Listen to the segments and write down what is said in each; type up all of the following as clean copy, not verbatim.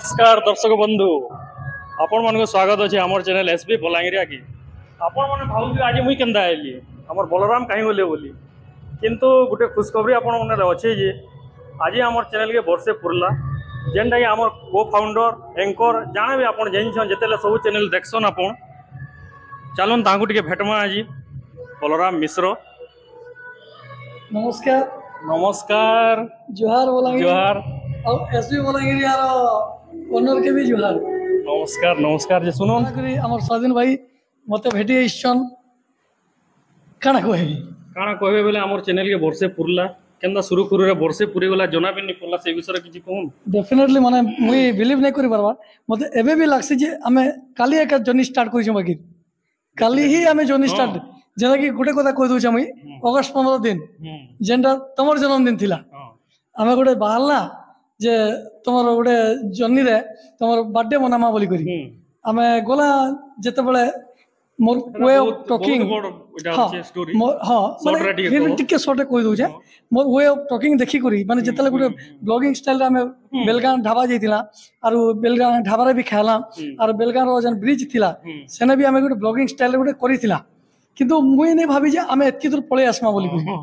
नमस्कार दर्शक बंधु आपण मन स्वागत अच्छे आम चैनल एसबी बलांगीर की आपण मैंने भाव आज मुई केन्दा आइली आम बलराम कहीं गले बोली किंतु गोटे खुशखबरी आपण मन अच्छे जे आज आम चैनल के वर्षे पुरला जेनटा कि आम को फाउंडर एंकर जाना भी आप जान जिते सब चैनल देखसन आपण चलन ताकू टे भेटमा आज बलराम मिश्र। नमस्कार नमस्कार जोहार बोलांगे जोहार और एसबी बोलांगे यार ओनर के भी जोहार नमस्कार नमस्कार जे सुनो हमर स्वाधीन भाई मते भेटी इच्छन काना कहबे बोले आम चैनल के वर्षे पुरला केंदा शुरू करू रे वर्षे पुरी गला जना भी नहीं पड़ला से विषय किछि कहून डेफिनेटली माने मुई बिलीव नहीं करि परबा मते एबे भी लागसी जे हमें काली एक जर्नी स्टार्ट करिछु बाकी काली ही हमें जर्नी स्टार्ट जेना कि गोटे कथा कहि दउछ मुई अगस्त 15 दिन जेंटा तमर जन्मदिन थिला हमें गोटे बाहरला जे तमर गोटे जर्नी रे तमर बर्थडे मनामा बोली करी हमें गला जेते बेले मोर वे ऑफ टॉकिंग हां माने टिके शॉर्ट कहि दउछ मोर वे ऑफ टॉकिंग देखि करी माने जेतले गोटे ब्लॉगिंग स्टाइल रे हमें बेलगाम ढाबा जाइतिला आरो बेलगाम ढाबा रे भी खाला आरो बेलगाम रो जन ब्रिज थिला सेने भी हमें गोटे ब्लॉगिंग स्टाइल रे गोटे करितिला किंतु मुई नहीं भाभी जे हमें एतकी दूर पळे आसमा बोली करी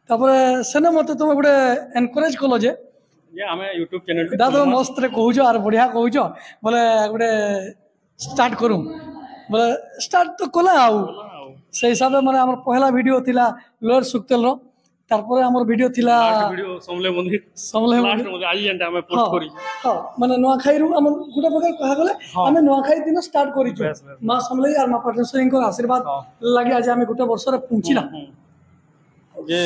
तापर सेने मते तुम गोटे एनकरेज कलो जे हमें यूट्यूब चैनल दादा मस्त रे कहूछ आर बढ़िया कहूछ बोले गोटे स्टार्ट करूँ बोले स्टार्ट तो कला आउ से हिसाब से माने हमर पहला वीडियो थिला लोअर सुक्तेल रो तारपरे हमर वीडियो थिला वीडियो समले लास्ट में आज एंटा हमें पोस्ट करी हां माने नुआखाई रु हमर गुटा प्रकार कहा गले हमें नुआखाई दिन स्टार्ट करी छु मां समले यार मां पार्टनर को आशीर्वाद लागि आज हमें गुटा वर्ष रे पहुंचिला जे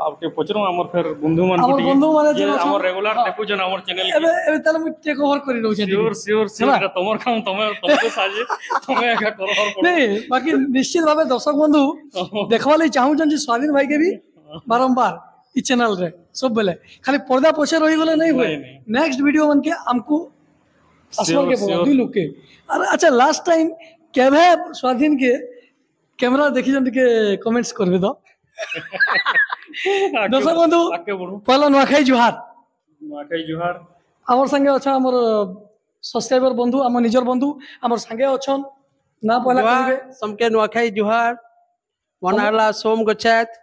आपके पचरो हमर फिर बंधु मान जे हमर रेगुलर देखु जन हमर चैनल एबे तले मु टेक ओवर करि दउ छै श्योर तमर काम तुमको साजे तुमे एका करहर पड़ नहीं बाकी निश्चित भाबे दर्शक बंधु देखवा ले चाहू जन स्वाधीन भाई के भी बारंबार ई चैनल रे सब बेले खाली पर्दा पछे रही गले नहीं हुए नेक्स्ट वीडियो मन के हमको असर के बोल दुई लोग के अरे अच्छा लास्ट टाइम केभे स्वाधीन के कैमरा देखि जन के कमेंट्स करबे दो दर्शक बंधु पहला नुआखाई जुहार आमर संगे अच्छा आमर सब्सक्राइबर बंधु आम निजर बंधु आमर संगे अच्छन ना पहला कहबे समके नुआखाई जुहार वनाला सोम गचात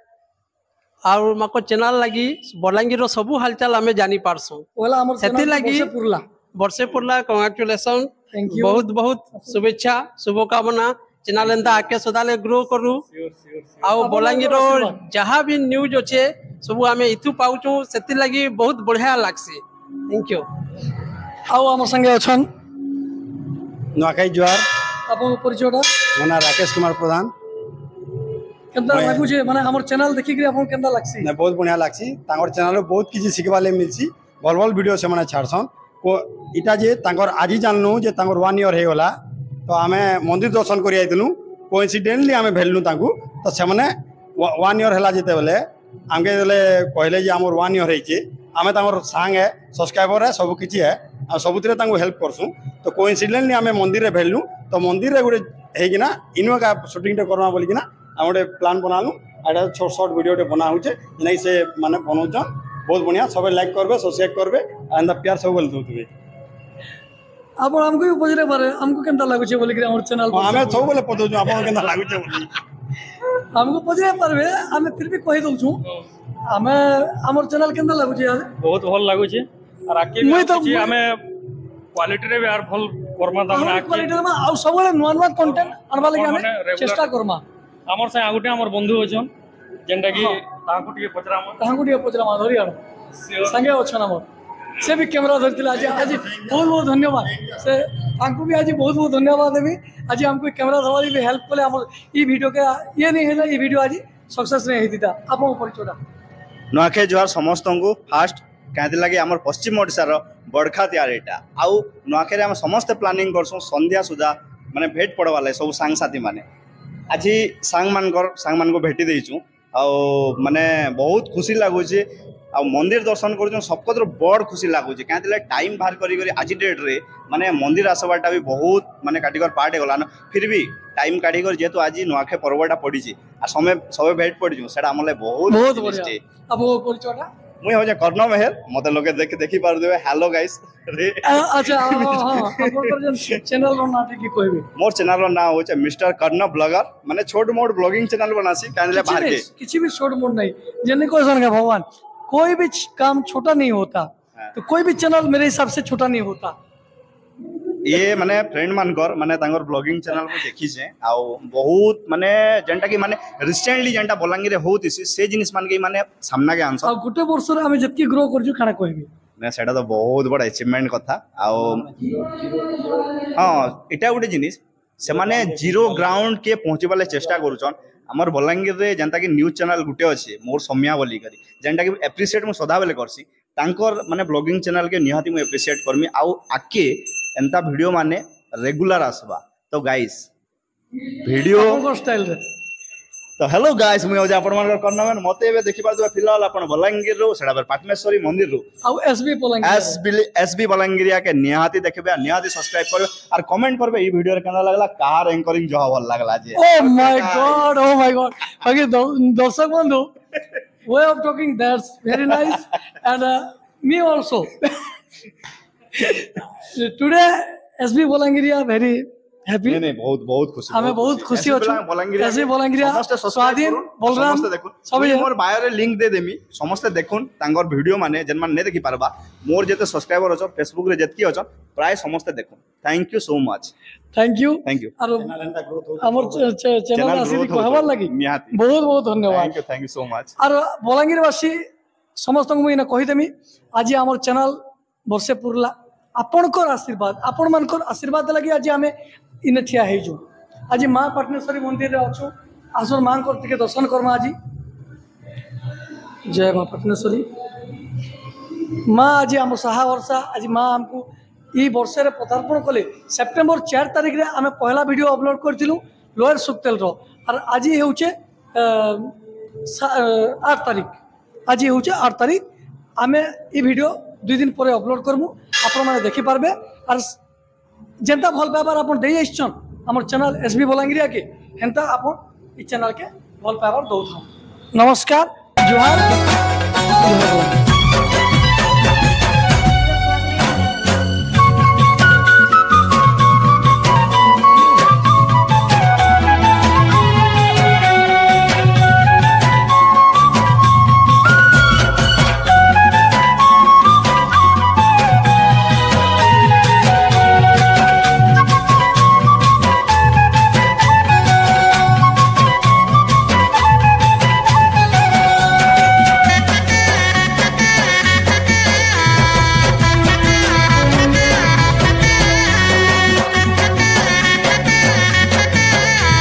और मको चैनल लगी बलांगीर रो सबु हालचाल हमें जानी पारसो ओला आमर सेति लगी वर्षे पुरला कांग्रेचुलेशन बहुत बहुत शुभेच्छा शुभकामना चैनल एंता आके सदाले ग्रो करू आउ बलांगीर जहाँ भी न्यूज अच्छे सब आम इथु पाउछु सेति लगी बहुत बढ़िया लागसी थैंक यू आउ आम संगे अछन नुआखाई जुहार आपन परिचयटा मोना राकेश कुमार प्रधान केंदा लागु जे माने हमर चैनल देखि के आपन केंदा लागसी ने बहुत बढ़िया लागसी तांगर चैनल रे बहुत किछि सिखबा ले मिलसी भल भल वीडियो से माने छाड़सन को इटा जे तांगर आजि जाननु जे तांगर 1 ईयर हे गला तो आम मंदिर दर्शन कर आइलु कोइंसिडेंटली आम भेलु तांकू तो से 1 ईयर है जिते बेले आमके कहले आम 1 ईयर है आम सांग है सब्सक्राइबर है सब किसी है आ सबुतिर हेल्प करसु तो कोइंसिडेंटली आम मंदिर भेलु तो मंदिर गोटे होना इनो का शूटिंग करमा बोलिकिना आम गोटे प्लान बनालु आ छोट शॉर्ट वीडियो बना होचे नहीं से माने बनाउछन बहुत बढ़िया सब लाइक करबे सब्सक्राइब करबे एंड प्यार सब बोल दोतबे आप हमको भी पजरे पारे हमको केंता लागु छे बोली कि हमर चैनल पर हमें सब बोले पतो छु आपन केंता लागु छे बोली हमको पजरे पारबे हमें फिर भी कहि दउ छु हमें हमर चैनल केंता लागु छे बहुत भल लागु छे और आके मुई तो हमें क्वालिटी रे यार भल करमा त हमरा क्वालिटी रे आ सब नुवा नुवा कंटेंट अनबा लागि हमें चेष्टा करमा हमर से आगुटे हमर बंधु अछन जेंटा कि ताको टिके पचरा धरि आरो संगे अछन हमर से भी कैमरा धरती आज आज बहुत बहुत धन्यवाद से आपको भी आज बहुत बहुत धन्यवाद देवी आज हमको कैमरा धरवारी भी हेल्प कले हम ई वीडियो के ये नहीं है ये वीडियो आज सक्सेस नहीं होती था आप परिचयटा नुआखाई जुहार समस्त को फास्ट कहीं लगे आम पश्चिम ओडार बड़खा तैयार यहाँ आउ नुआखाई आम समस्ते प्लानिंग करसु संध्या सुधा माने भेट पड़वा लगे सब सांग साथी माने आज सांग मान को भेटी देचु आ माने बहुत खुशी लगुच आ मंदिर दर्शन कर सबको बड़ खुशी लगुच कहीं टाइम बाहर कर आज डेट रे माने मंदिर आसवाटा भी बहुत माने काटिकर पार्ट होगा फिर भी टाइम काटिकर जेहेतु आज नुआखाई पर्वटा पड़ी समय सब भेट पड़ी से बहुत बहुत मुई हो कर्ण मेहर मते लोके देखि पार देबे हेलो गाइस रे अच्छा आपन चैनल रो नाम की कहबे मोर चैनल रो नाम होचे मिस्टर कर्ण ब्लॉगर माने छोट मोट ब्लॉगिंग चैनल बनासी कानले बाहर के किसी भी छोट मोट नहीं जने को सन भगवान कोई भी काम छोटा नहीं होता तो कोई भी चैनल मेरे हिसाब से छोटा नहीं होता ये माने फ्रेंड मानकर माने तांगर ब्लॉगिंग चैनल को देखी छे आ बहुत माने जेंटा की माने रिसेंटली जेंटा बलांगीर होत इसी से जिनिस मान के माने सामना के आंसर आ गुटे वर्ष रे हमें जत्की ग्रो करजु खाना कहबे ना सेटा तो बहुत बड़ा अचीवमेंट कथा आ हां एटा गुटे जिनिस से माने जीरो ग्राउंड के पहुंचीबाले चेष्टा करूछन हमर बलांगीर रे जेंटा की न्यूज़ चैनल गुटे अछि मोर सम्या बोली करी जेंटा की एप्रिशिएट मु सदा बेले करसी तांकर माने ब्लॉगिंग चैनल के निहाती मु एप्रिशिएट करमी आ आके एंता वीडियो माने रेगुलर आसबा तो गाइस वीडियो स्टाइल रे तो हेलो गाइस मुझे आज आपण मानकर करना में मते एबे देखि पार फिलहाल आपण बलांगीर रो सेडा पाटमेश्वरी मंदिर रो आ एसबी बलांगीर एसबी बलांगीरिया के निहाती देखबे निहाती सब्सक्राइब करबे और कमेंट करबे ई वीडियो रे केना लागला कार एंकरिंग जो भल लागला जे ओ माय गॉड आगे दर्शक बंधु way of talking that's very nice and me also today SB Bolangiriya very happy नहीं बहुत बहुत खुशी हमें बहुत खुशी होछु SB Bolangiriya स्वाधीन बलराम सब मोर बायो रे लिंक दे देमी समस्त देखुन तांगर वीडियो माने जन मान ने देखि पारबा मोर जेते सब्सक्राइबर अछ फेसबुक रे जेतकी अछ प्राय समस्त देखुन thank you so much thank you और हमर चैनल आसी कहबार लागि बहुत बहुत धन्यवाद थैंक यू सो मच और बलांगीरवासी समस्त को मैं कही देमी आज हमर चैनल वर्षे पुरला आपनकर आशीर्वाद आपण मानकर आशीर्वाद लगी आज आमे इने ठिया हे जो आज मां पाटनेश्वरी मंदिर रे अछु आसर मां को टिके दर्शन करमा आज जय मां पाटनेश्वरी मां आज हम सहा वर्षा आज मां हमको ई वर्ष रे पदार्पण कले सेप्टेम्बर 4 तारिख रे आमे पहला वीडियो अपलोड करथिलु लोअर सुक्तेल रो और आज हेउचे 8 तारिख आज हेउचे 8 तारिख आमे ई वीडियो 2 दिन पर अपलोड करमु आपण माने देखि पारबे और जेंता भल पाइबार आपण देई आइछन हमर चैनल एसबी बलांगीरिया के हेंता आपण ई चैनल के भल पाइबार दउथां नमस्कार जोहार।